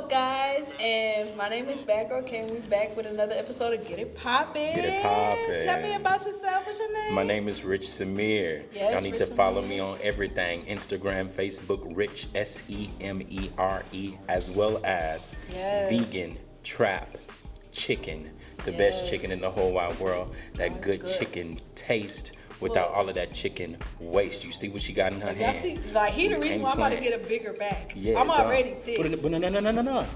up, guys? And my name is Bad Girl Kae, and we're back with another episode of Get It Poppin. Get It Poppin. Tell me about yourself. What's your name? My name is Rich Semere. Yes, Y'all need Rich to follow Semere. me on everything. Instagram, Facebook, Rich, Semere, as well as Vegan Trap Chicken. The best chicken in the whole wide world. That good chicken taste without all of that chicken waste. You see what she got in her hand? See, like, he the reason why I'm about to get a bigger back. Yeah, I'm already thick. But no.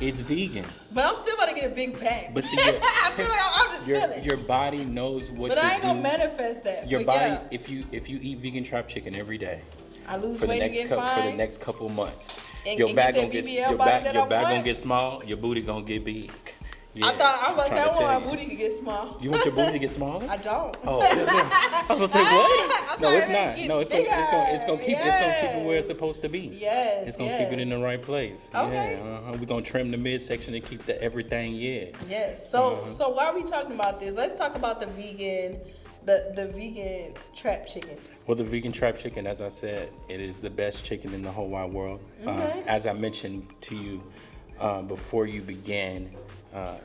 It's vegan. But I'm still about to get a big back. But see, I feel like I'm just feeling. your body knows what to do. But I ain't gonna manifest that. Your but body, yeah, if you eat vegan trap chicken every day, I lose for the weight next and get fine. for the next couple months, And your get bag that gonna get BBL your body bag that your I bag want. gonna get small. Your booty gonna get big. Yeah, I thought I was trying to saying I want tell my booty to get small. You want your booty to get smaller? I don't. Oh, that's it. I was gonna say what? I'm No, trying it's to not. get No, it's gonna keep it where it's supposed to be. Yes. It's gonna keep it in the right place. Okay. Yeah, we're gonna trim the midsection and keep the everything. Yeah. Yes. So why are we talking about this? Let's talk about the vegan trap chicken. Well, the vegan trap chicken, as I said, it is the best chicken in the whole wide world. Okay. As I mentioned to you before you began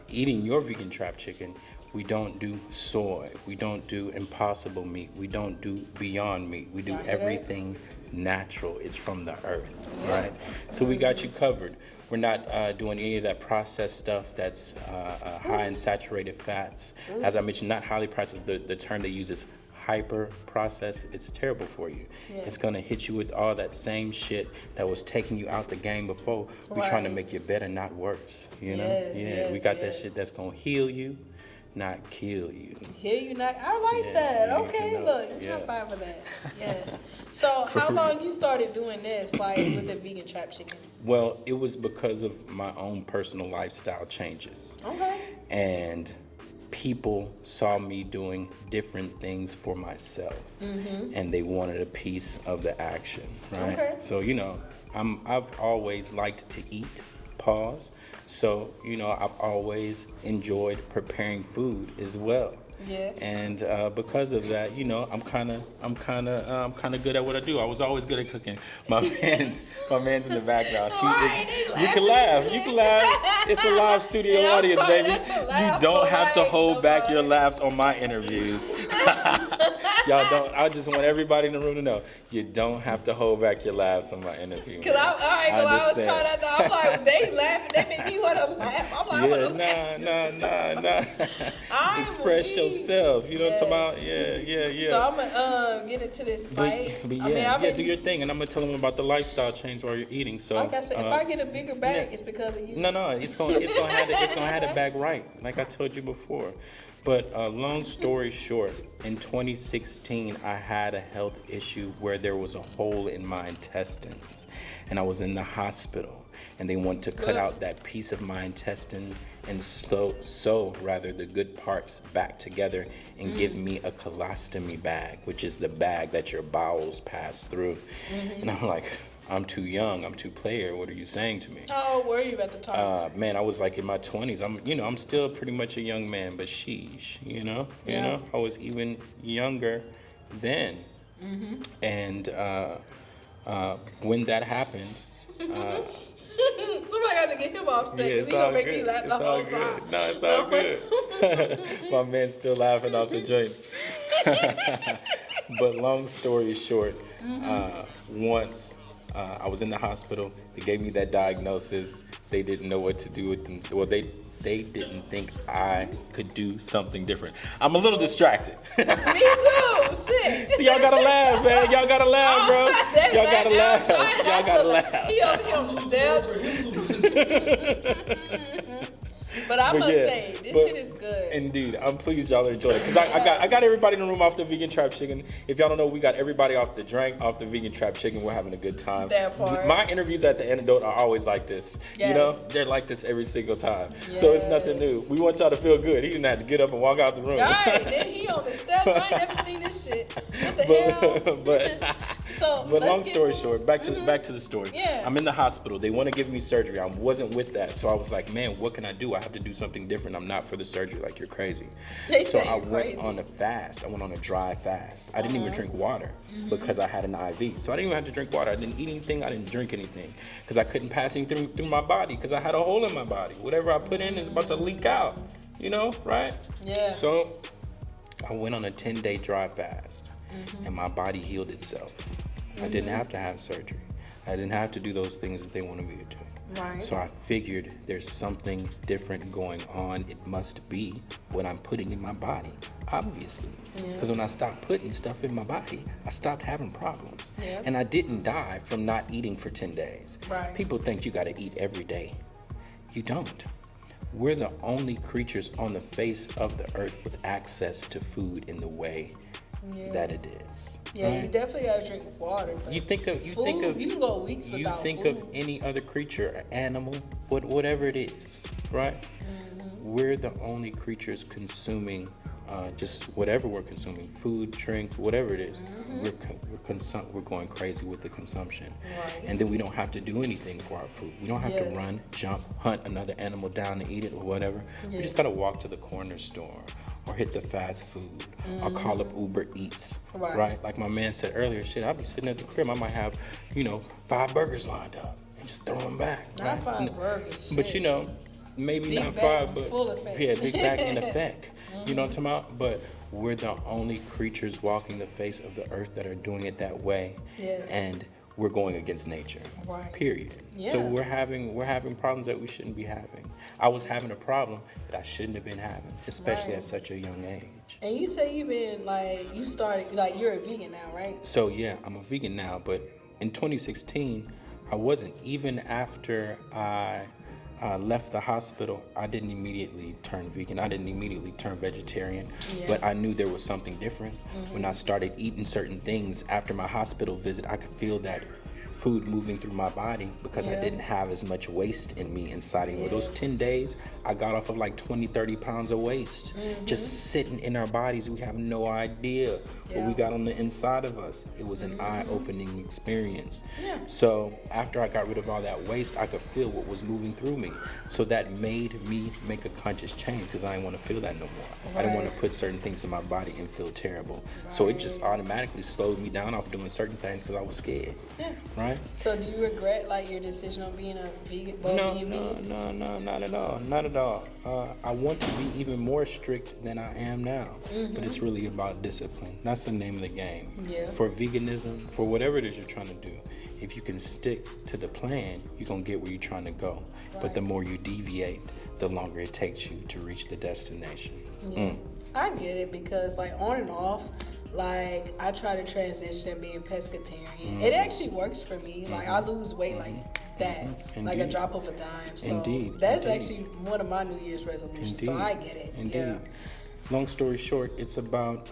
eating your vegan trap chicken, we don't do soy, we don't do impossible meat, we don't do beyond meat. We do everything natural. It's from the earth, right? So we got you covered. We're not doing any of that processed stuff that's high in saturated fats. As I mentioned, not highly processed. The term they use is hyper processed. It's terrible for you. It's gonna hit you with all that same shit that was taking you out the game before. We're trying to make you better, not worse. You know? We got that shit that's gonna heal you, not kill you. Heal you, not. I like that. Okay, look, high five for that. Yes. So how long you started doing this, like with the vegan trap chicken? Well, it was because of my own personal lifestyle changes. Okay. And people saw me doing different things for myself, and they wanted a piece of the action, right? Okay. So I've always liked to eat. Pause. So I've always enjoyed preparing food as well. Yeah. And because of that, I'm kind of good at what I do. I was always good at cooking. My man's in the background. You can laugh. It's a live studio audience, baby. You don't have to hold back your laughs on my interviews. Y'all don't. I just want everybody in the room to know you don't have to hold back your laughs on my interview. Cause I was trying to. I'm like, they laughing. They make me want to laugh. I'm like, I want to laugh. Nah. Express yourself. You know what I'm talking about? Yeah. So I'm gonna get into this bite. But do your thing, and I'm gonna tell them about the lifestyle change while you're eating. So like I said, if I get a bigger bag, it's because of you. No, it's gonna have the bag right, like I told you before. But long story short, in 2016, I had a health issue where there was a hole in my intestines, and I was in the hospital, and they wanted to cut out that piece of my intestine and sew the good parts back together and give me a colostomy bag, which is the bag that your bowels pass through. And I'm like, I'm too young, I'm too player. What are you saying to me? How old were you at the time? Man, I was like in my 20s. I'm still pretty much a young man, but sheesh, I was even younger then. And when that happened, somebody got to get him off stage. it's all good. It's all good. No, it's all good. My man's still laughing off the joints. But long story short, once I was in the hospital. They gave me that diagnosis. They didn't know what to do with them. Well, they didn't think I could do something different. I'm a little distracted. Me too. Shit. So y'all gotta laugh, man. Y'all gotta laugh, bro. Y'all gotta laugh. Y'all gotta laugh. He over here on the steps. But I must say, this shit is good. Indeed, I'm pleased y'all enjoyed it because I got everybody in the room off the vegan trap chicken. If y'all don't know, we got everybody off the vegan trap chicken. We're having a good time. That part. My interviews at the antidote are always like this. Yes. They're like this every single time. So it's nothing new. We want y'all to feel good. He didn't have to get up and walk out the room. All right, then he on the steps. I ain't never seen this shit. What the hell? But long story short, back to the story. Yeah. I'm in the hospital. They want to give me surgery. I wasn't with that, so I was like, man, what can I do? I have to do something different. I'm not for the surgery. Like, you're crazy. They So say I you're went crazy. on a fast. I went on a dry fast. I didn't even drink water because I had an IV. So I didn't even have to drink water. I didn't eat anything. I didn't drink anything because I couldn't pass anything through my body because I had a hole in my body. Whatever I put in is about to leak out, you know, right? Yeah. So I went on a 10-day dry fast and my body healed itself. I didn't have to have surgery. I didn't have to do those things that they wanted me to do. Right. So I figured there's something different going on. It must be what I'm putting in my body, obviously. Because when I stopped putting stuff in my body, I stopped having problems. Yeah. And I didn't die from not eating for 10 days. Right. People think you gotta eat every day. You don't. We're the only creatures on the face of the earth with access to food in the way that it is. Yeah, right? you definitely gotta drink water. But You think of you can go weeks without think food. of any other creature, animal, whatever it is, right? We're the only creatures consuming just whatever we're consuming, food, drink, whatever it is. We're going crazy with the consumption. Right. And then we don't have to do anything for our food. We don't have to Yes. run, jump, hunt another animal down to eat it or whatever. We just gotta walk to the corner store or hit the fast food or call up Uber Eats, right? Like my man said earlier, shit, I'll be sitting at the crib, I might have, 5 burgers lined up and just throw them back. Not right? 5 burgers. But shit. Maybe Big not back 5, in but full effect. yeah, big back in effect. You know what I'm talking about? But we're the only creatures walking the face of the earth that are doing it that way. Yes. And we're going against nature. Right. Period. Yeah. So we're having problems that we shouldn't be having. I was having a problem that I shouldn't have been having, especially Right. at such a young age. And you say you've been you started you're a vegan now, right? So yeah, I'm a vegan now, but in 2016, I wasn't. Even after I left the hospital, I didn't immediately turn vegan. I didn't immediately turn vegetarian, but I knew there was something different. When I started eating certain things after my hospital visit, I could feel that food moving through my body because I didn't have as much waste in me inside of me. Those 10 days, I got off of like 20, 30 pounds of waste just sitting in our bodies. We have no idea what we got on the inside of us. It was an eye-opening experience. So after I got rid of all that waste, I could feel what was moving through me. So that made me make a conscious change because I didn't want to feel that no more. I didn't want to put certain things in my body and feel terrible. So it just automatically slowed me down off doing certain things because I was scared. Right? So do you regret your decision on being a vegan? No, not at all. Not at all. I want to be even more strict than I am now. But it's really about discipline. That's the name of the game. Yeah. For veganism, for whatever it is you're trying to do, if you can stick to the plan, you're going to get where you're trying to go. But the more you deviate, the longer it takes you to reach the destination. I get it because on and off, I try to transition being pescatarian. It actually works for me. I lose weight like that, like a drop of a dime. So that's actually one of my New Year's resolutions. So I get it. Indeed. Yeah. Long story short, it's about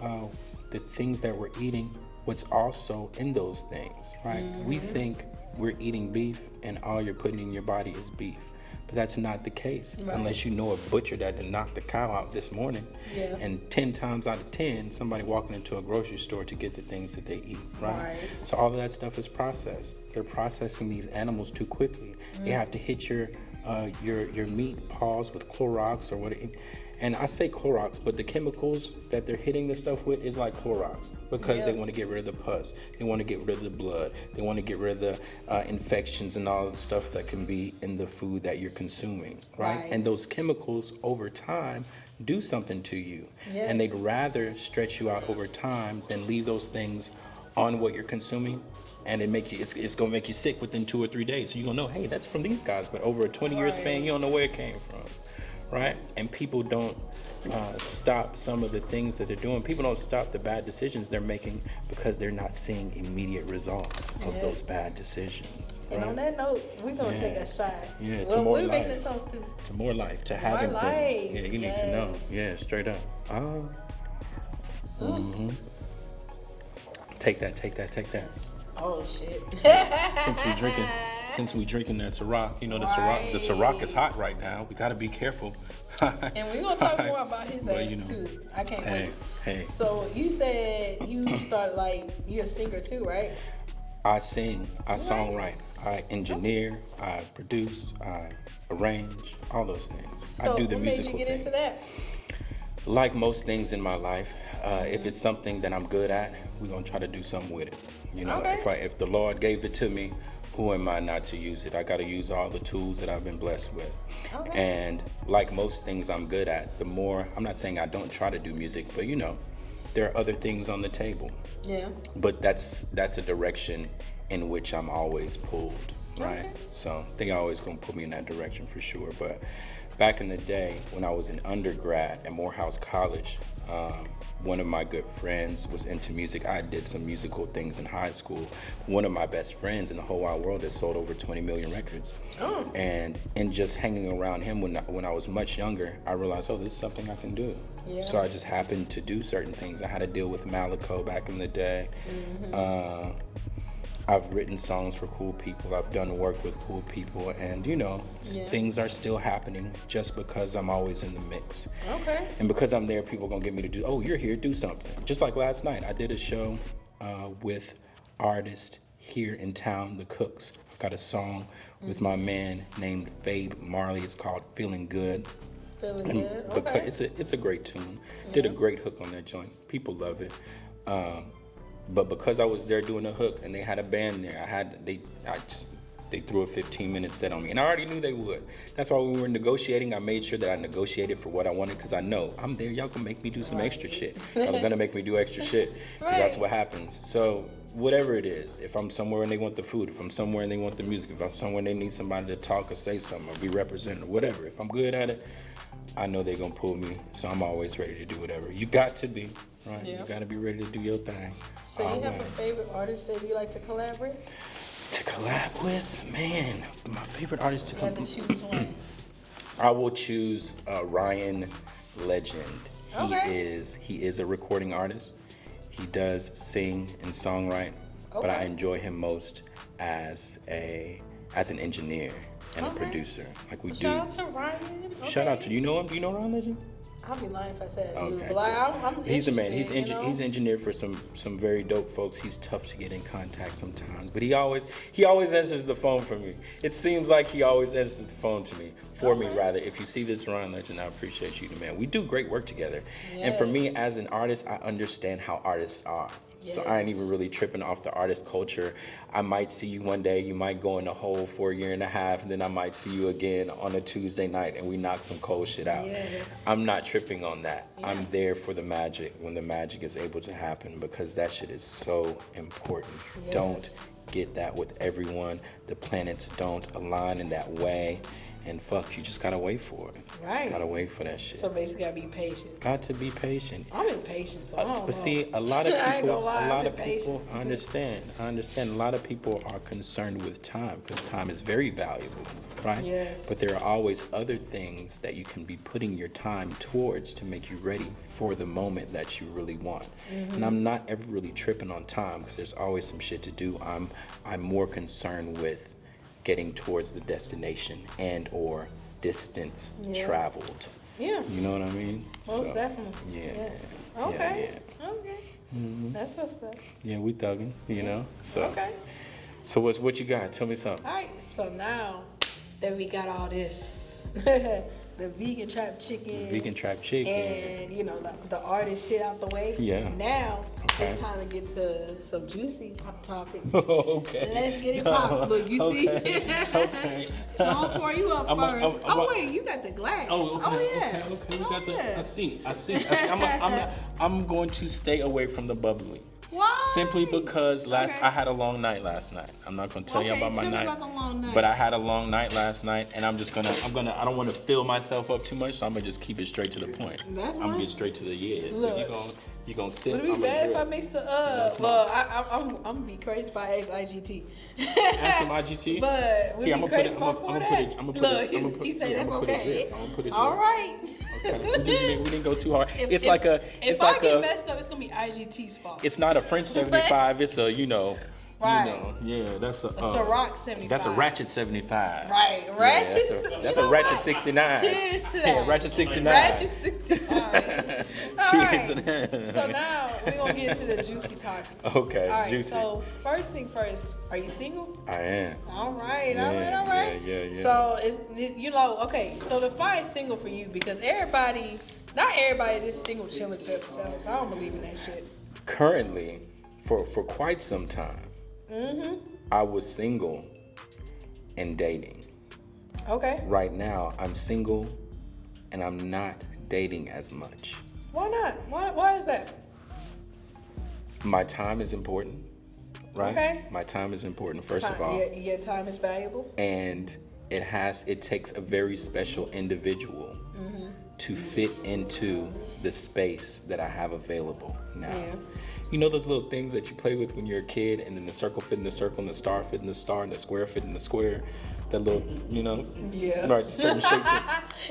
the things that we're eating, what's also in those things, right? We think we're eating beef and all you're putting in your body is beef. But that's not the case, unless you know a butcher that knocked the cow out this morning. Yeah. And 10 times out of 10, somebody walking into a grocery store to get the things that they eat, right? So all of that stuff is processed. They're processing these animals too quickly. They have to hit your meat paws with Clorox or whatever. And I say Clorox, but the chemicals that they're hitting the stuff with is like Clorox because they want to get rid of the pus. They want to get rid of the blood. They want to get rid of the infections and all the stuff that can be in the food that you're consuming, right? And those chemicals over time do something to you. And they'd rather stretch you out over time than leave those things on what you're consuming. And it's gonna make you sick within 2 or 3 days. So you're gonna know, hey, that's from these guys. But over a 20-year span, you don't know where it came from. Right? And people don't stop some of the things that they're doing. People don't stop the bad decisions they're making because they're not seeing immediate results of those bad decisions. And on that note, we're going to take a shot. Yeah, to more we're making life. a toast to To more life, to having more things. life. Yeah, you need to know. Yeah, straight up. Take that. Oh, shit. Since we drinking that Ciroc, the Ciroc is hot right now. We got to be careful. And we're going to talk more about his But, ass, too. I can't wait. Hey. So you said you started, you're a singer, too, right? I sing, I songwrite, I engineer, I produce, I arrange, all those things. So I do the what musical made you get things. into that? Like most things in my life, if it's something that I'm good at, we're gonna try to do something with it. You know, if the Lord gave it to me, who am I not to use it? I gotta use all the tools that I've been blessed with. And like most things I'm good at, the more, I'm not saying I don't try to do music, but you know, there are other things on the table. Yeah. But that's a direction in which I'm always pulled, right? So they always gonna put me in that direction for sure. But back in the day, when I was an undergrad at Morehouse College, one of my good friends was into music. I did some musical things in high school. One of my best friends in the whole wide world has sold over 20 million records. And in just hanging around him when I was much younger, I realized, oh, this is something I can do. So I just happened to do certain things. I had to deal with Malico back in the day. I've written songs for cool people. I've done work with cool people, and you know, things are still happening just because I'm always in the mix. And because I'm there, people are gonna get me to do, oh, you're here, do something. Just like last night, I did a show with artists here in town, the Cooks. I've got a song with my man named Fabe Marley. It's called Feeling Good. Feeling Good. It's a great tune. Did a great hook on that joint. People love it. But because I was there doing a hook and they had a band there, they threw a 15-minute set on me. And I already knew they would. That's why when we were negotiating, I made sure that I negotiated for what I wanted, because I know I'm there, y'all gonna make me do some extra shit. Y'all are gonna make me do extra shit, because that's what happens. So whatever it is, if I'm somewhere and they want the food, if I'm somewhere and they want the music, if I'm somewhere and they need somebody to talk or say something or be represented or whatever, if I'm good at it, I know they're gonna pull me. So I'm always ready to do whatever. You got to be, right? You gotta be ready to do your thing. So you have a favorite artist that you like to collaborate? To collab with? Man, my favorite artist to You have to choose one. I will choose Ryan Legend. He is a recording artist. He does sing and songwrite, but I enjoy him most as an engineer and a producer. Like we do. Shout out to Ryan. Shout out to, you know him? Do you know Ryan Legend? I'll be lying if I said Okay, but like, I'm he's a man. interested, He's engineered for some very dope folks. He's tough to get in contact sometimes, but he always answers the phone for me. It seems like he always answers the phone to me, for me rather. If you see this, Ryan Legend, I appreciate you, man. We do great work together, and for me as an artist, I understand how artists are. So I ain't even really tripping off the artist culture. I might see you one day, you might go in a hole for a year and a half, and then I might see you again on a Tuesday night and we knock some cold shit out. I'm not tripping on that. I'm there for the magic, when the magic is able to happen, because that shit is so important. Don't get that with everyone. The planets don't align in that way. And fuck, you just gotta wait for it. Just gotta wait for that shit. So basically, gotta be patient. Got to be patient. I'm impatient, so I don't know. But see, a lot of people, I understand. A lot of people are concerned with time, because time is very valuable, right? Yes. But there are always other things that you can be putting your time towards to make you ready for the moment that you really want. And I'm not ever really tripping on time, because there's always some shit to do. I'm more concerned with getting towards the destination and or distance traveled. You know what I mean? Most definitely. Okay. That's what's up. Yeah, we thugging, you know? So So what you got? Tell me something. All right, so now that we got all this, the vegan trap chicken. And, you know, the artist shit out the way. Now, it's time to get to some juicy topics. Let's get it poppin'. Look, you see? So I'll pour you up first. Wait, you got the glass. Okay, we got the, I see. I'm going to stay away from the bubbly. Why? Simply because I had a long night last night. I'm not gonna tell you about my night. About the long night. But I had a long night last night, and I don't want to fill myself up too much, so I'm gonna just keep it straight to the point. I'm gonna get straight to the So you gonna sit. Would it be bad if I mix the well, I'm gonna be crazy if I ask IGT. Ask him IGT. But would it be crazy if I pour that? Look, he said that's okay. I'm gonna put it. All right. Okay. We didn't go too hard. If I get messed up, it's gonna be IGT's fault. It's not a French 75. It's a Right. Yeah, that's a Ciroc 75. That's a Ratchet 75. Right, Ratchet. Yeah, that's a Ratchet 69. Cheers to that. Yeah, Ratchet 69. Ratchet 69. Cheers All to that. So now we're gonna get to the juicy topic. Okay, all right, juicy. So first thing first, are you single? I am. All right, Yeah, all right. yeah. So it's okay. So define single for you, because not everybody just single chilling to themselves. I don't believe in that shit. Currently, for quite some time, I was single and dating. Okay. Right now, I'm single and I'm not dating as much. Why not? Why is that? My time is important, right? Okay. My time is important, first of all. Your time is valuable. And it takes a very special individual to fit into the space that I have available now. Yeah. You know those little things that you play with when you're a kid, and then the circle fit in the circle, and the star fit in the star, and the square fit in the square? That little, Yeah. Right, certain shapes.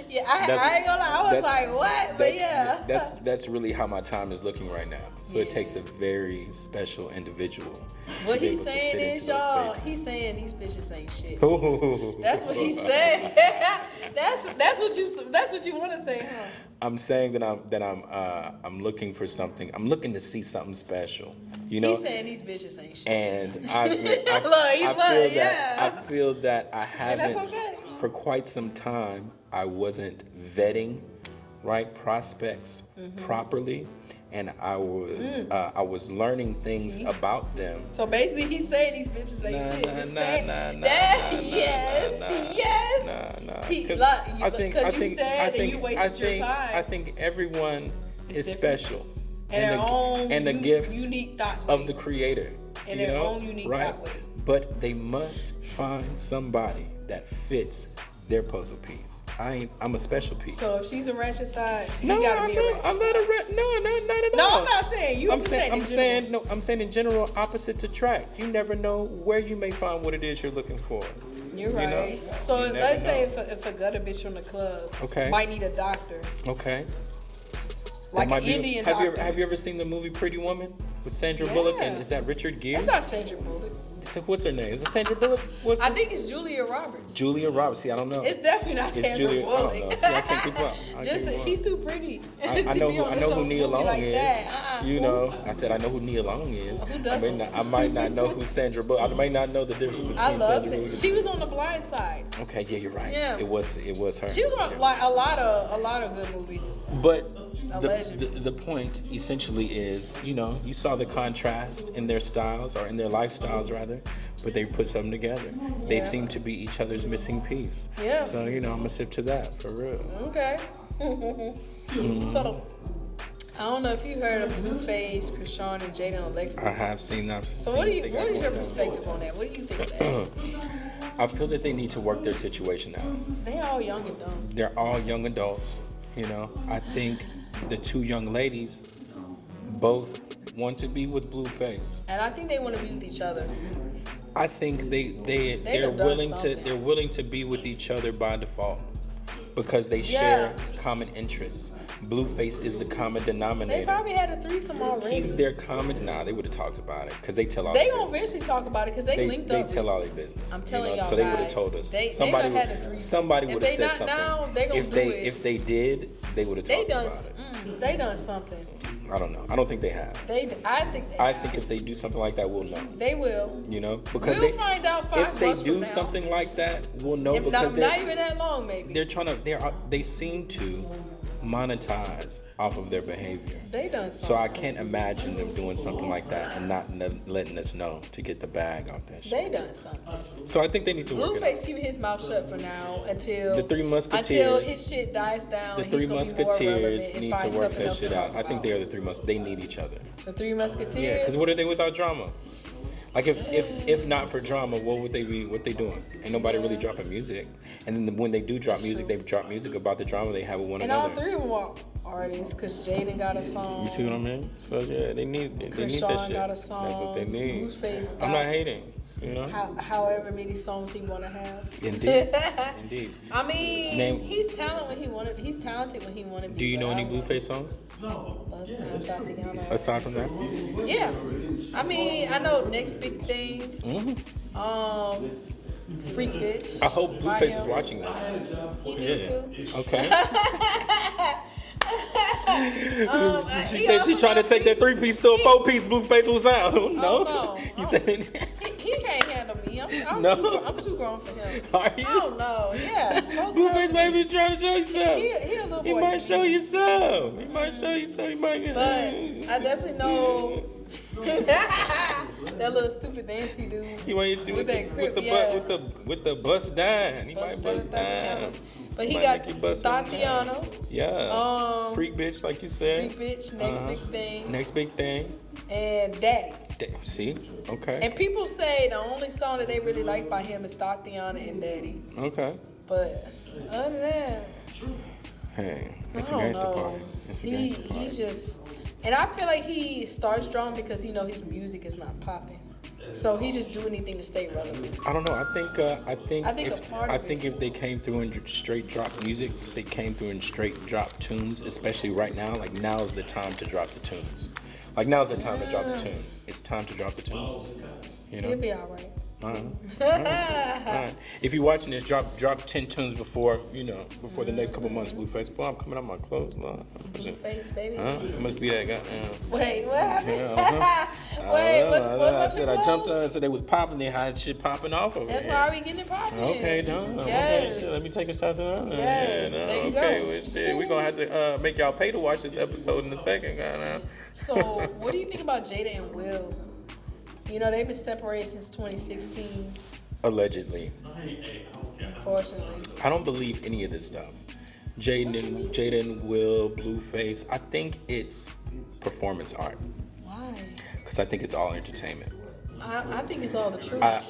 Yeah, I ain't gonna lie. I was like, what? But yeah. That's really how my time is looking right now. So it takes a very special indivial. What to be he's able to saying fit is, into those y'all, spaces. he's saying these bitches ain't shit. Ooh. That's what he said. that's what you want to say, huh? I'm saying that I'm looking for something. I'm looking to see something special. You know. He's saying these bitches ain't shit. And I feel that I haven't, okay. for quite some time, I wasn't vetting prospects properly, and I was learning things about them. So basically, he's saying these bitches ain't shit. I think everyone is special, and the gift unique thought of the Creator. In their own unique thought way. But they must find somebody that fits their puzzle piece. I'm a special piece. So if she's a ratchet thought, you gotta be a ratchet. I'm not a ratchet. No, not at all. No, I'm not saying you. I'm saying in general, opposites attract. You never know where you may find what it is you're looking for. You're right. So let's say if a gutter bitch from the club might need a doctor. Okay. Like an Indian doctor. Have you ever seen the movie Pretty Woman with Sandra Bullock? And is that Richard Gere? That's not Sandra Bullock. So what's her name? Is it Sandra Bullock? I think it's Julia Roberts. Julia Roberts. See, I don't know. It's definitely not Sandra Bullock. I don't know. See, I can't keep up. She's too pretty. I know who Nia Long is. You know, I said I know who Nia Long is. Who doesn't? I might not know who Sandra Bullock. I might not know the difference between Sandra Bullock. She was on The Blind Side. Okay, yeah, you're right. Yeah. It was her. She was on like a lot of good movies. But the point essentially is, you saw the contrast in their styles, or in their lifestyles rather, but they put something together. Yeah. They seem to be each other's missing piece. Yeah. So, I'm gonna sip to that, for real. Okay. So, I don't know if you heard of Blueface, Krishan, and Jada and Alexis. I have seen that. So what is your perspective on that? What do you think of that? I feel that they need to work their situation out. They all young and dumb. They're all young adults, I think the two young ladies both want to be with Blueface. And I think they want to be with each other. I think they're willing to be with each other by default, because they share common interests. Blueface is the common denominator. They probably had a threesome already. He's their common. Nah, they would have talked about it, because they tell all. They gonna eventually talk about it, because they linked up. They tell all their business. I'm telling y'all, so they would have told us. Somebody would have said something. Now, they gonna if they did, they would have talked about it. They done something. I don't know. I don't think they have. I think if they do something like that, we'll know. They will. Because we'll find out 5 months if they do something like that, we'll know. Because not even that long, maybe. They seem to monetize off of their behavior. They done something. So I can't imagine them doing something like that and not letting us know to get the bag off that shit. They done something. So I think they need to work it out. Blueface keeping his mouth shut for now until the Three Musketeers. Until his shit dies down. The Three Musketeers need to work that shit out. I think they are the Three Musketeers. They need each other. The Three Musketeers. Yeah, because what are they without drama? Like if not for drama, what would they be? What they doing? Ain't nobody really dropping music. And then when they do drop music, they drop music about the drama they have with one another. And all 3 of them are artists, because Jaden got a song. You see what I mean? So yeah, they need that shit. Got a song. That's what they need. Blueface I'm not hating. You know. However many songs he want to have. Indeed. Indeed. I mean, he's talented when he wanted. He's talented when he wanted to be. Do you know any Blueface songs? Aside from that? Yeah. I mean, I know Next Big Thing. Freak Bitch. I hope Blueface is watching this. He did too. Okay. She said she's trying to take that 3-piece to a 4-piece. Blueface was out. No. You said he can't handle me. I'm too grown for him. Are you? I don't know. Yeah. Blueface maybe trying to show you something. He a little boy. He might show you some. He might show you some. He might get. But I definitely know that little stupid dance he do. He might hit you with the bust down. He might bust down. But he got Tatiana. Yeah. Freak Bitch, like you said. Freak Bitch, Next Big Thing. Next Big Thing. And Daddy. See? Okay. And people say the only song that they really like by him is Tatiana and Daddy. Okay. But other than that, hey, it's a gangster party. It's a gangster party. He just, and I feel like he starts strong because his music is not popping. So he just do anything to stay relevant. I don't know. I think if they came through and straight drop music, they came through and straight drop tunes, especially right now. Like now is the time to drop the tunes. Like now's the time to drop the tunes. It's time to drop the tunes. You know. He'll be all right. All right. If you're watching this, drop 10 tunes before the next couple months. Blueface, boy, I'm coming out my clothes. Blueface, baby. It must be that guy. Wait, what happened? I said I jumped on. I said they was popping. They had shit popping off of it. That's why we getting it popping. Okay, done. Yes. Okay, shit, let me take a shot to that. Yes, there you go. Well, shit, we're gonna have to make y'all pay to watch this episode in a second. So, what do you think about Jada and Will? They've been separated since 2016. Allegedly. Unfortunately. I don't believe any of this stuff. Jada and Will, Blueface. I think it's performance art. Why? Because I think it's all entertainment. I think it's all the truth. I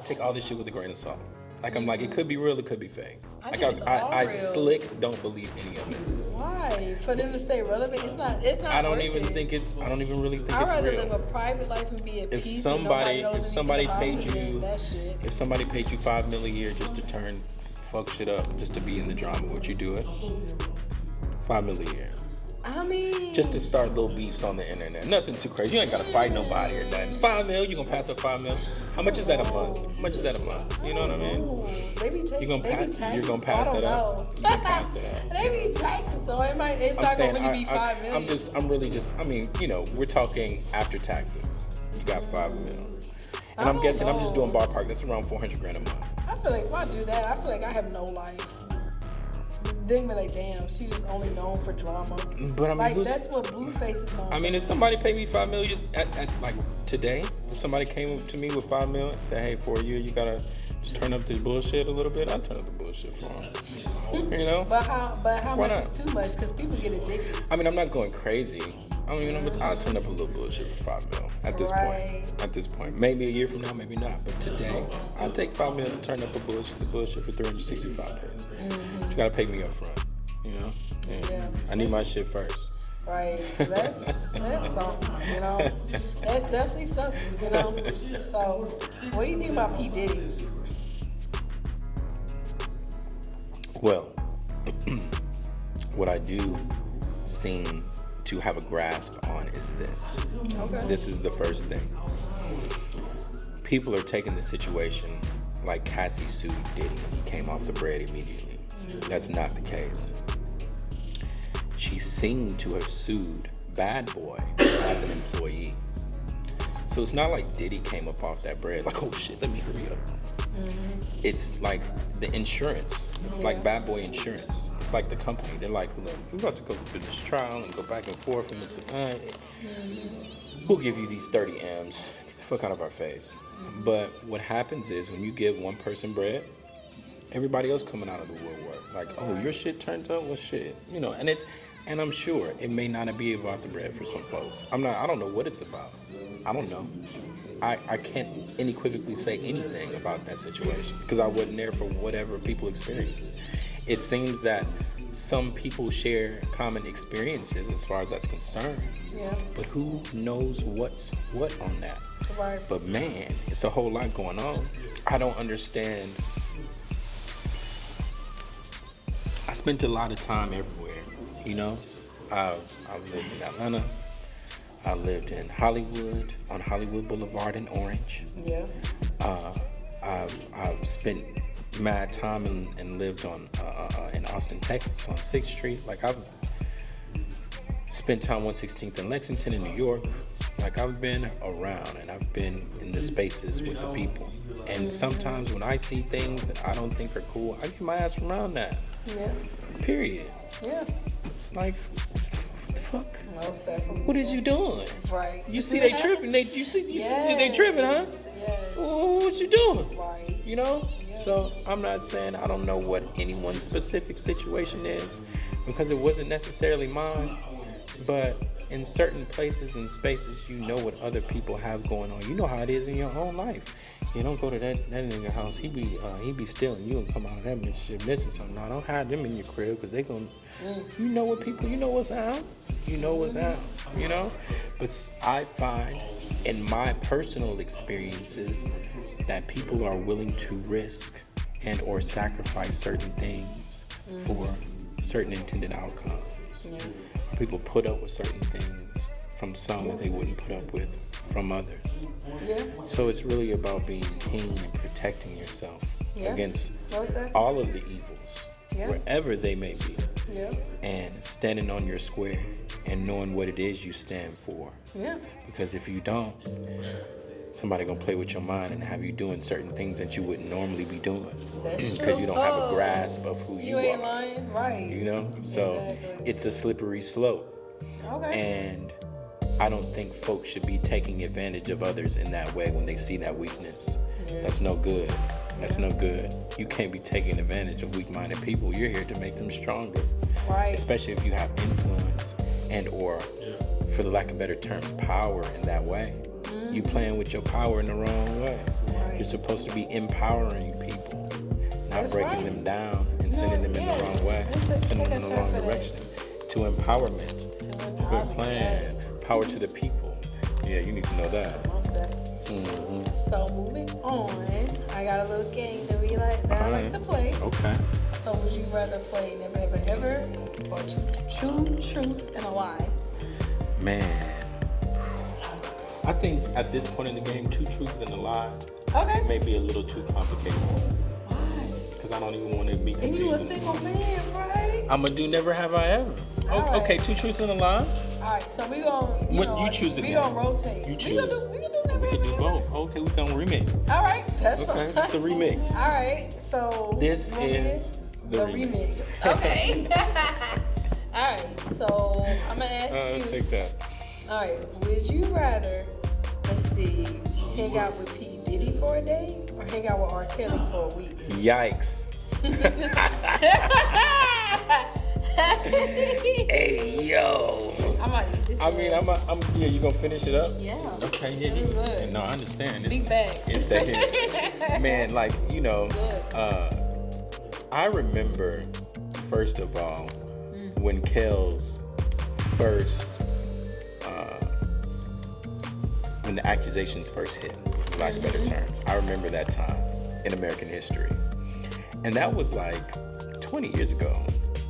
take all this shit with a grain of salt. Like I'm like, it could be real, it could be fake. I slick don't believe any of it. Why? For them to stay relevant, it's not. I don't even really think it's real. I'd rather live a private life and be at peace. If somebody paid you $5 million a year just to fuck shit up, just to be in the drama, would you do it? $5 million a year. I mean, just to start little beefs on the internet. Nothing too crazy. You ain't gotta fight nobody or nothing. $5 million, you gonna pass up $5 million? How much is that a month? How much is that a month? You know what I mean? You're gonna pass that out. You're gonna pass it out. They be taxes, so it's not gonna really be $5 million. We're talking after taxes. You got $5 million. And I'm guessing I'm just doing ballpark. That's around $400,000 a month. I feel like if I do that, I feel like I have no life. Then be like, damn, she's just only known for drama. But I mean, that's what Blueface is known for. I mean, if somebody paid me $5 million at like today, if somebody came to me with $5 million and said, hey, for a year you gotta just turn up this bullshit a little bit, I'd turn up the bullshit for them. But how much is too much? Because people get addicted. I mean, I'm not going crazy. I mean, I'll turn up a little bullshit for $5 million at this point. At this point, maybe a year from now, maybe not. But today, I'll take $5 million to turn up the bullshit for 365 days. You gotta pay me up front, Yeah. I need my shit first. Right. That's something, That's definitely something, So, what do you think about P. Diddy? Well, what I do seem to have a grasp on is this. Okay. This is the first thing. People are taking the situation like Cassie sued Diddy and he came off the bread immediately. That's not the case. She seemed to have sued Bad Boy as an employee. So it's not like Diddy came up off that bread like, oh shit, let me hurry up. It's like the insurance. It's like Bad Boy Insurance. It's like the company. They're like, look, we're about to go through this trial and go back and forth. And we'll give you these 30 M's. Get the fuck out of our face. But what happens is when you give one person bread, everybody else coming out of the woodwork. Like, oh, your shit turned up? Well, shit. And I'm sure it may not be about the bread for some folks. I don't know what it's about. I don't know. I can't unequivocally say anything about that situation because I wasn't there for whatever people experience. It seems that some people share common experiences as far as that's concerned. Yeah. But who knows what's what on that? Right. But man, it's a whole lot going on. I don't understand. I spent a lot of time everywhere, you know. I lived in Atlanta. I lived in Hollywood, on Hollywood Boulevard in Orange. Yeah. I've spent mad time and lived on in Austin, Texas, on 6th Street. Like, I've spent time 116th in Lexington in New York. Like, I've been around, and I've been in the spaces with the people. And sometimes when I see things that I don't think are cool, I get my ass from around that. Yeah. Period. Yeah. Like, what the fuck? Most definitely. What is you doing? Right. You see they tripping. You see they tripping, huh? Yes. What you doing? Right. You know? So I'm not saying I don't know what anyone's specific situation is, because it wasn't necessarily mine. But in certain places and spaces, you know what other people have going on. You know how it is in your own life. You don't go to that nigga house. He be stealing. You gonna come out of that and shit missing something. No, don't hide them in your crib, because they gonna. You know what people. You know what's out. You know what's out. You know. But I find in my personal experiences that people are willing to risk and or sacrifice certain things for certain intended outcomes. Yeah. People put up with certain things from some that they wouldn't put up with from others. Yeah. So it's really about being keen and protecting yourself against all of the evils, wherever they may be, and standing on your square and knowing what it is you stand for. Yeah. Because if you don't, somebody gonna play with your mind and have you doing certain things that you wouldn't normally be doing. Because you don't have a grasp of who you are. You ain't lying, right? You know? So it's a slippery slope. Okay. And I don't think folks should be taking advantage of others in that way when they see that weakness. Yeah. That's no good. That's no good. You can't be taking advantage of weak-minded people. You're here to make them stronger. Right. Especially if you have influence and or, for the lack of better terms, power in that way. You playing with your power in the wrong way. Right. You're supposed to be empowering people, not breaking them down and sending them in the wrong way, sending them in the wrong direction. To empowerment. Good plan. Power to the people. Yeah, you need to know that. Mm-hmm. So moving on, I got a little game that I like to play. Okay. So would you rather play Never Ever Ever or Two Truths and a Lie? Man. I think at this point in the game, 2 truths and a lie may be a little too complicated. Why? Because I don't even want to be confused. And you a single man, right? I'm going to do Never Have I Ever. Okay, 2 truths and a lie? Alright, so we gonna you choose again. We gonna rotate. You choose. We gonna do Never We Ever can do Ever. both. Okay, we gonna remix. Alright, that's fine. Okay, it's the remix. Alright, so This is the remix. Okay. Alright, so I'm gonna ask you. Take that. Alright, would you rather, let's see, hang out with P. Diddy for a day or hang out with R. Kelly for a week? Yikes. Hey, yo. Yeah, you gonna finish it up? Yeah. Okay, Good. No, I understand. Big bag. It's that man, like, you know, I remember, first of all, when Kel's first, when the accusations first hit, for lack of better terms. I remember that time in American history. And that was like 20 years ago.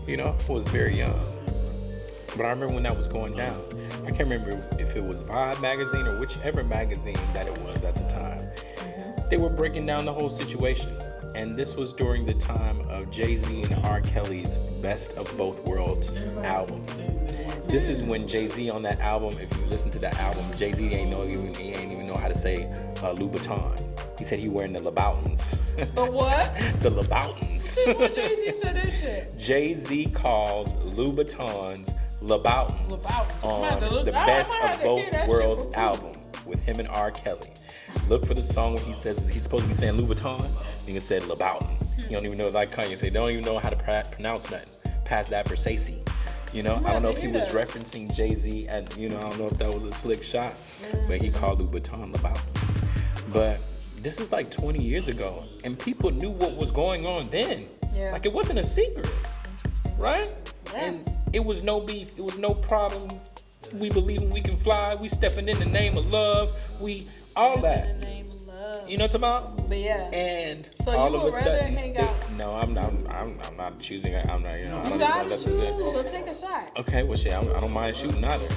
You know, I was very young. But I remember when that was going down. I can't remember if it was Vibe magazine or whichever magazine that it was at the time. They were breaking down the whole situation. And this was during the time of Jay-Z and R. Kelly's Best of Both Worlds album. This is when Jay-Z on that album, if you listen to that album, Jay-Z ain't even know how to say Louboutin. He said he wearing the Louboutins. The what? The Louboutins. Since when Jay-Z said that shit? Jay-Z calls Louboutins Louboutins on the Best of Both Worlds album with him and R. Kelly. Look for the song when he says he's supposed to be saying Louboutin, and he said Louboutin. You don't even know, like Kanye said, they don't even know how to pronounce nothing past that Versace. You know, I don't know if he was referencing Jay-Z, and you know, I don't know if that was a slick shot, but he called Louboutin Louboutin. But this is like 20 years ago, and people knew what was going on then. Yeah. Like, it wasn't a secret. right? Yeah. And it was no beef. It was no problem. We believing we can fly. We stepping in the name of love. We all that. In the name of love. You know what I'm talking about? But yeah. And so all you of a would rather sudden, hang out. no, I'm not choosing. I'm not. You know, I don't You know gotta what choose, to say. so take a shot. Okay, well, shit, I don't mind shooting either.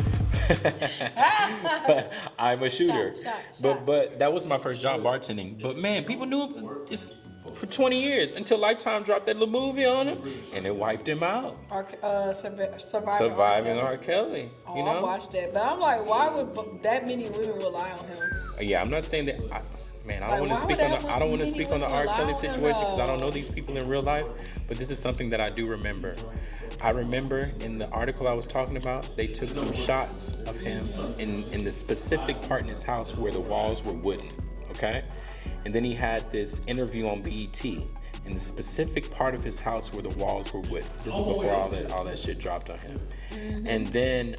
But I'm a shooter. Shot. But that was my first job, bartending. But man, people knew it's for 20 years until Lifetime dropped that little movie on him, and it wiped him out. Surviving R. Kelly. Oh, You know? I watched that, but I'm like, why would that many women rely on him? Yeah, I'm not saying that. I don't want to speak why on would the. I don't want to many speak on the women R. rely Kelly on him, situation because I don't though? know these people in real life. But this is something that I do remember. I remember in the article I was talking about, they took some shots of him in the specific part in his house where the walls were wooden. Okay, and then he had this interview on BET in the specific part of his house where the walls were wooden. This is before all that shit dropped on him. Mm-hmm. And then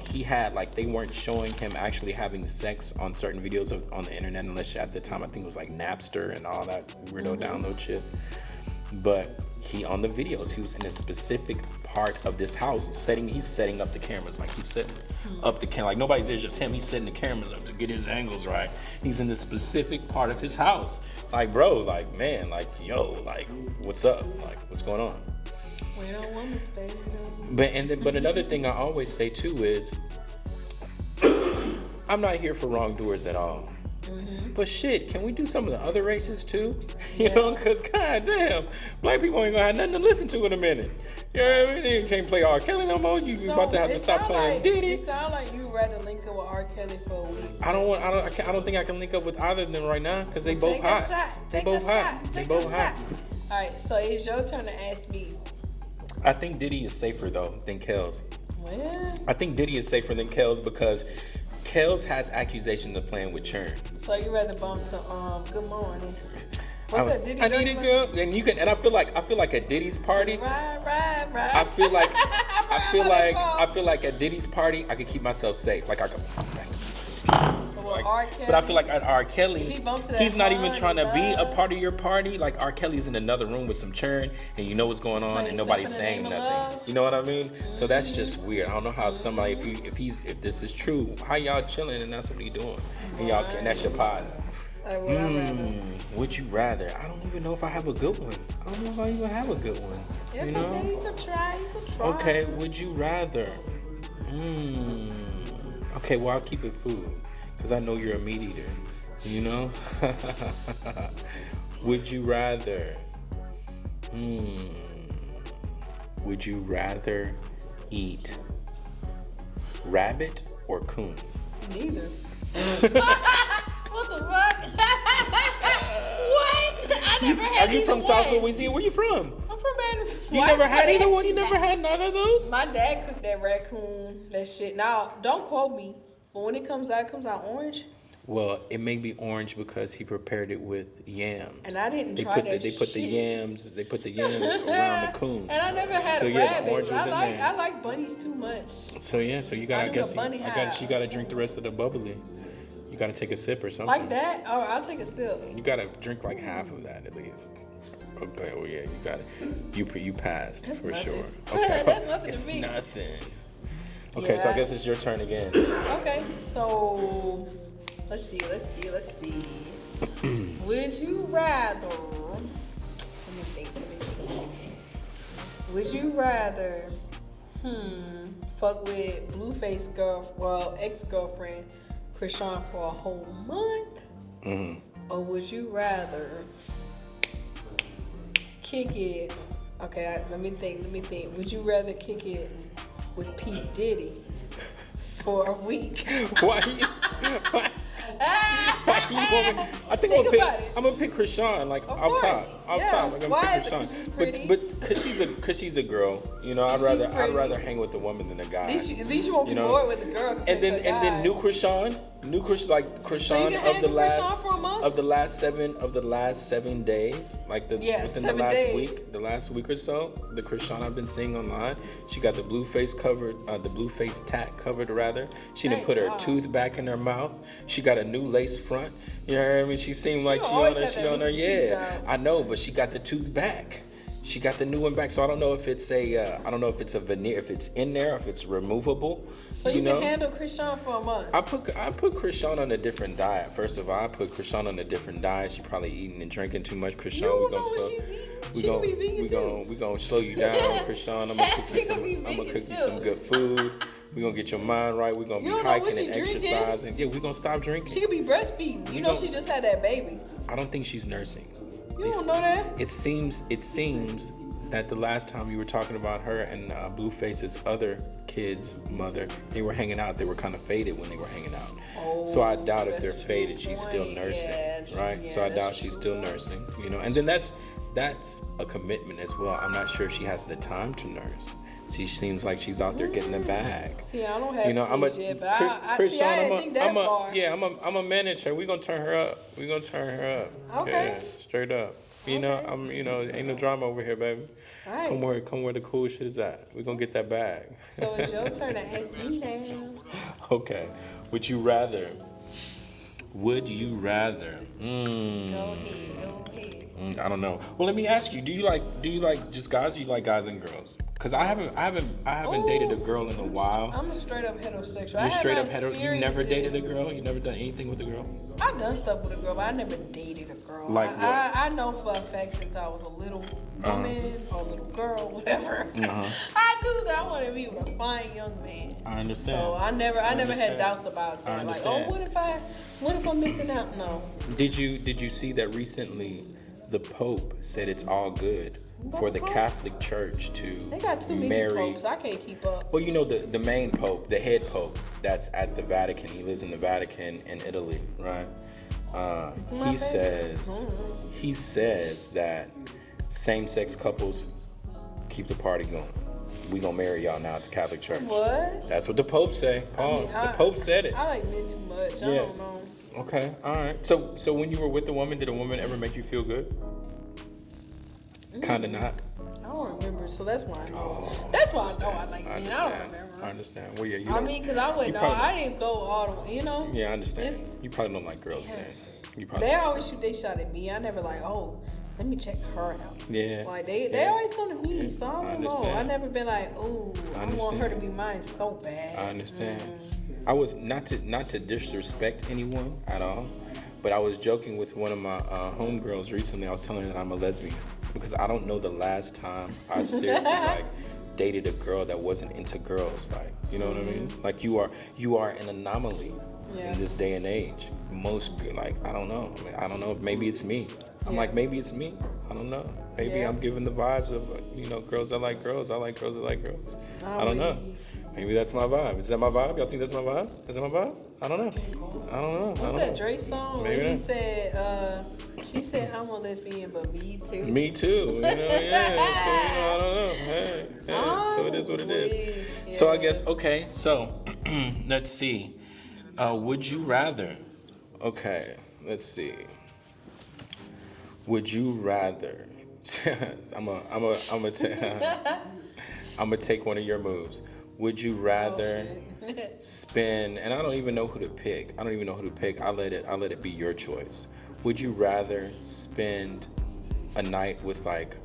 he had, like, they weren't showing him actually having sex on certain videos on the internet, unless at the time I think it was like Napster and all that weirdo download shit. But on the videos, he was in a specific part of this house he's setting up the cameras. Like, he's setting up the camera. Like, nobody's there, just him. He's setting the cameras up to get his angles right. He's in the specific part of his house. Like, bro, like, man, like, yo, like, what's up? Like, what's going on? We don't want this, baby. But another thing I always say too is, I'm not here for wrongdoers at all. Mm-hmm. But shit, can we do some of the other races too? You know, because goddamn, black people ain't gonna have nothing to listen to in a minute. You know what I mean? You can't play R. Kelly no more. You about to have to stop playing Diddy. It sound like you rather link up with R. Kelly for a week. I don't think I can link up with either of them right now because they both hot. They both hot. All right, so it's your turn to ask me. I think Diddy is safer though than Kells. What? I think Diddy is safer than Kells because Kells has accusations of playing with churn. So you rather bump to Good Morning? What's that? Diddy? I need a girl, and you can. And I feel like at Diddy's party. Right. I feel like at Diddy's party, I could keep myself safe. Like I could. R. Kelly, but I feel like at R. Kelly, he's not even trying to be a part of your party. Like R. Kelly's in another room with some churn, and you know what's going on, and nobody's saying nothing. You know what I mean? So that's just weird. I don't know how somebody, if this is true, how y'all chilling and that's what he doing, and that's your partner. Would you rather? I don't even know if I have a good one. I don't know if I even have a good one. Yes, you know? okay, you can try. Okay, would you rather? Okay, well, I'll keep it food. Because I know you're a meat eater, you know? Would you rather? Would you rather eat rabbit or coon? Neither. What the fuck? What? I never had. Are you from South Louisiana? Where you from? I'm from Baton. You never had either one? You never had none of those? My dad cooked that raccoon, that shit. Now, don't quote me, but when it comes out orange. Well, it may be orange because he prepared it with yams. And I didn't try that They put the yams around the coon. And I never had so, rabbits. The orange I like bunnies too much. So you gotta you gotta drink the rest of the bubbly. You gotta take a sip or something. Like that? Oh, I'll take a sip. You gotta drink like half of that at least. Okay, well yeah, you got it. You passed. That's for nothing. Sure. Okay. That's nothing it's to me. Nothing. Okay, so I guess it's your turn again. Okay, so let's see. Would you rather? Let me think. Would you rather? Fuck with Blueface ex-girlfriend Krishan for a whole month? Or would you rather kick it? Okay, let me think. Would you rather kick it with P. Diddy for a week? Why? I think I'm gonna pick Krishan, like off top. Like I'm pick Krishan. But cause she's a girl, you know. I'd rather hang with the woman than a guy. At least you won't be bored with the girl. And then new Krishan of the last 7 days, like within the last week or so, the Krishan I've been seeing online, she got the blue face tat covered rather. She didn't put her tooth back in her mouth. She got a new lace front. You know what I mean? She seemed like she on her. Yeah, I know, but she got the tooth back. She got the new one back, so I don't know if it's a veneer, if it's in there, if it's removable. So you can handle Krishan for a month. I put Krishan on a different diet. First of all, I put Krishan on a different diet. She probably eating and drinking too much. Krishan, we gonna slow you down, Krishan. I'm gonna cook you some good food. We're gonna get your mind right. We're gonna be hiking and exercising. Yeah, we're gonna stop drinking. She could be breastfeeding. She just had that baby. I don't think she's nursing. You don't know that? It seems that the last time you were talking about her and Blueface's other kid's mother, they were hanging out. They were kind of faded when they were hanging out. Oh, so I doubt if they're faded, she's still nursing, right? Yeah, so I doubt she's still nursing, And then that's a commitment as well. I'm not sure she has the time to nurse. She seems like she's out there getting the bag. See, I don't have kids yet, but I didn't think that far. Yeah, I'm a manager. We're gonna turn her up. Okay. Yeah, straight up. Ain't no drama over here, baby. All right. Come where the cool shit is at. We're gonna get that bag. So it's your turn to ask me now. Okay. Would you rather? Go ahead. I don't know. Well, let me ask you. Do you like just guys? Or you like guys and girls? Cause I haven't dated a girl in a while. I'm a straight up heterosexual. You're straight up hetero. You never dated a girl. You never done anything with a girl. I've done stuff with a girl, but I never dated a girl. Like what? I know for a fact since I was a little woman or a little girl, whatever. I knew that I wanted to be with a fine young man. I understand. So I never had doubts about that. I understand. Like, what if I'm missing out? No. Did you see that recently? The Pope said it's all good for the Catholic Church to they got too many popes. I can't keep up. Well, the main Pope, the head Pope, that's at the Vatican. He lives in the Vatican in Italy, right? He says that same-sex couples keep the party going. We gonna marry y'all now at the Catholic Church. What? That's what the Pope say. Pause. The Pope said it. I like men too much. I don't know. Okay, all right. So when you were with the woman, did a woman ever make you feel good? Kinda not. I don't remember, so that's why I know. That's why I know I like men. I don't remember. I understand. Well, yeah, because I wouldn't know. I didn't go all the way, Yeah, I understand. You probably don't like girls then. They always shoot their shot at me. I never like, let me check her out. Yeah. Like they always come to me, so I don't know. I never been like, I want her to be mine so bad. I understand. I was not to disrespect anyone at all, but I was joking with one of my homegirls recently. I was telling her that I'm a lesbian because I don't know the last time I seriously dated a girl that wasn't into girls. Like, you know what I mean? Like you are an anomaly in this day and age. I don't know. I don't know. Maybe it's me. I'm like, maybe it's me. I don't know. Maybe I'm giving the vibes of girls that like girls. I like girls that like girls. I don't know. Maybe that's my vibe. Is that my vibe? Y'all think that's my vibe? Is that my vibe? I don't know. What's that Dre song? Maybe he said, she said, I'm a lesbian, but me too. Me too. Yeah. So, I don't know. Hey. So it is what it is. Yeah. So I guess, okay. So let's see. Would you rather? Okay. Let's see. Would you rather? I'm gonna take one of your moves. Would you rather spend? And I don't even know who to pick. I'll let it be your choice. Would you rather spend a night with like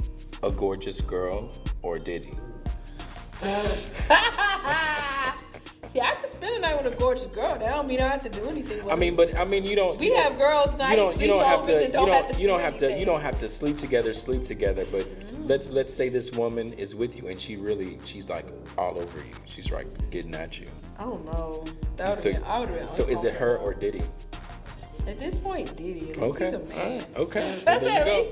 a gorgeous girl or Diddy? See, I could spend a night with a gorgeous girl. That don't mean I have to do anything with her. You don't. We have girls nights. You don't have to sleep together. But let's say this woman is with you and she's like all over you. She's like getting at you. I don't know. I would have been. So is it her or Diddy? At this point, Diddy. Okay. He's a man. Okay. That's Well,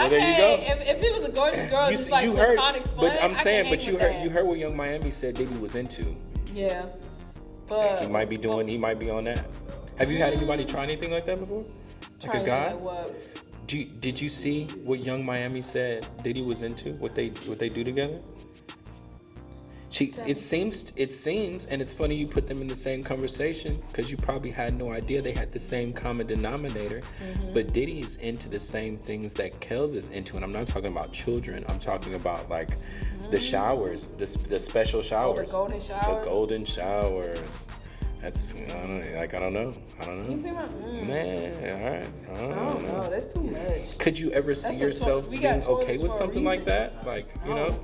there you go. If it was a gorgeous girl, just like platonic fun. But I'm saying, you heard what Young Miami said Diddy was into. Yeah. But he might be on that. Have you had anybody try anything like that before? Like a guy? Like what? Did you see what Young Miami said Diddy was into? What they do together? It seems, and it's funny you put them in the same conversation because you probably had no idea they had the same common denominator. But Diddy is into the same things that Kells is into, and I'm not talking about children. I'm talking about like the showers, the special showers, the golden showers. The golden showers. That's I don't know. You see my, Man, all right. I I don't know. That's too much. Could you ever see yourself being okay with something like that? Like, you know,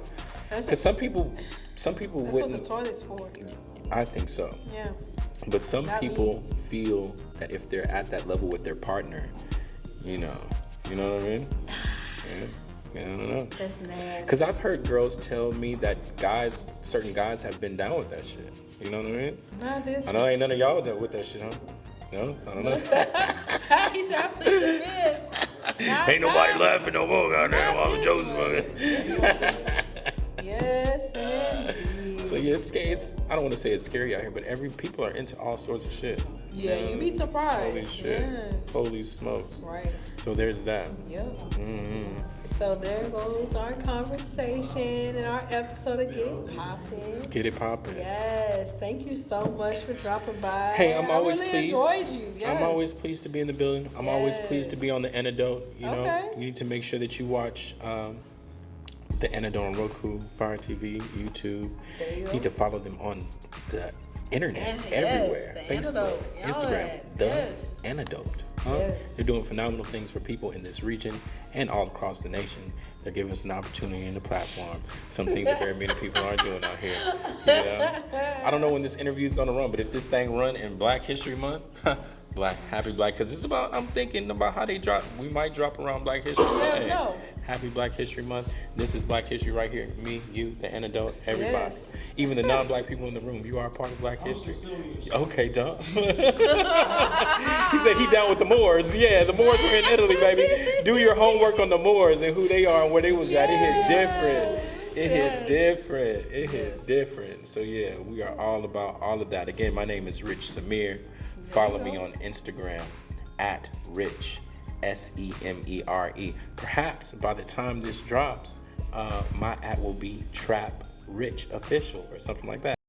because some people That's wouldn't. what the toilet's for. I think so. Yeah. But some people feel that if they're at that level with their partner, you know what I mean? Yeah, I don't know. That's nasty. Because I've heard girls tell me that certain guys have been down with that shit. You know what I mean? Not this. I know ain't none of y'all dealt with that shit, huh? No? I don't know. He said, I plead the fifth. Ain't nobody laughing no more, goddamn. All the jokes Yes, indeed. So yeah, I don't want to say it's scary out here, but people are into all sorts of shit. Yeah, you'd be surprised. Holy shit. Yeah. Holy smokes. Right. So there's that. Yep. Mm-hmm. So there goes our conversation and our episode of Get It Poppin'. Get it poppin'. Yes. Thank you so much for dropping by. Hey, I'm always I really pleased. enjoyed you. Yes. I'm always pleased to be in the building. I'm always pleased to be on the Antidote. You know, Okay. you need to make sure that you watch the Antidote on Roku, Fire TV, YouTube. There you go. You need to follow them on the internet Yes, everywhere. the Facebook, Antidote. Instagram, Yes. the Antidote. Huh? Yes. They're doing phenomenal things for people in this region and all across the nation. They're giving us an opportunity and a platform. Some things that very many people aren't doing out here. You know? I don't know when this interview is gonna run, but if this thing run in Black History Month, Happy Black, because it's about, I'm thinking about how they drop, we might drop around Black History. So, never hey, know. Happy Black History Month. This is Black History right here. Me, you, the Antidote, everybody. Yes. Even the non-Black people in the room, you are a part of Black history. Okay, duh. He said he down with the Moors. Yeah, the Moors were in Italy, baby. Do your homework on the Moors and who they are and where they was at. It hit different. It hit different. It hit different. So yeah, we are all about all of that. Again, my name is Rich Semere. Follow me on Instagram at Rich Semere. Perhaps by the time this drops, my at will be Trap Rich Official or something like that.